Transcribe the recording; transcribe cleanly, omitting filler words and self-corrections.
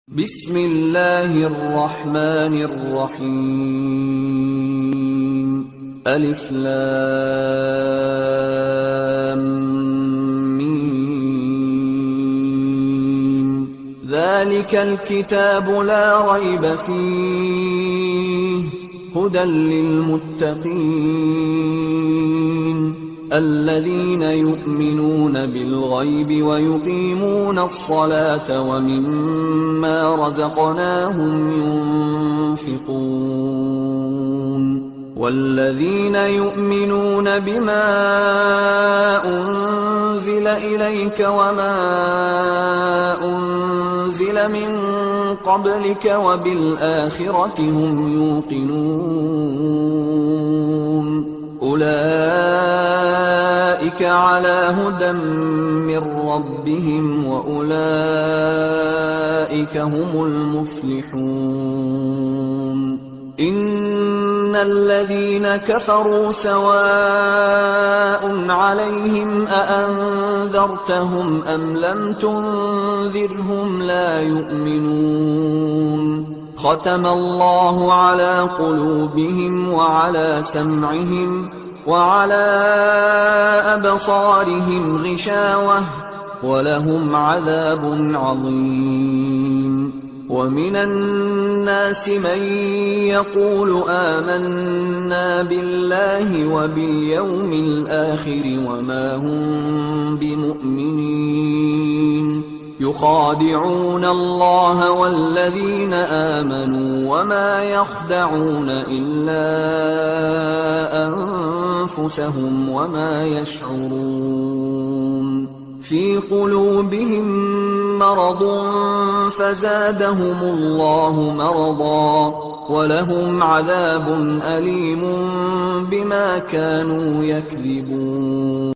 بسم الله الرحمن الرحيم ألف لام ميم ذلك الكتاب لا ريب فيه هدى للمتقين الذين يؤمنون بالغيب ويقيمون الصلاة ومما رزقناهم ينفقون والذين يؤمنون بما أنزل إليك وما أنزل من قبلك وبالآخرة هم يوقنون أولئك على هدى من ربهم وأولئك هم المفلحون إن الذين كفروا سواء عليهم أأنذرتهم أم لم تنذرهم لا يؤمنون ختم الله على قلوبهم وعلى سمعهم وعلى أبصارهم غشاوة ولهم عذاب عظيم ومن الناس من يقول آمنا بالله وباليوم الآخر وما هم بمؤمنين يخادعون الله والذين آمنوا وما يخدعون إلا أنفسهم وما يشعرون في قلوبهم مرض فزادهم الله مرضا ولهم عذاب أليم بما كانوا يكذبون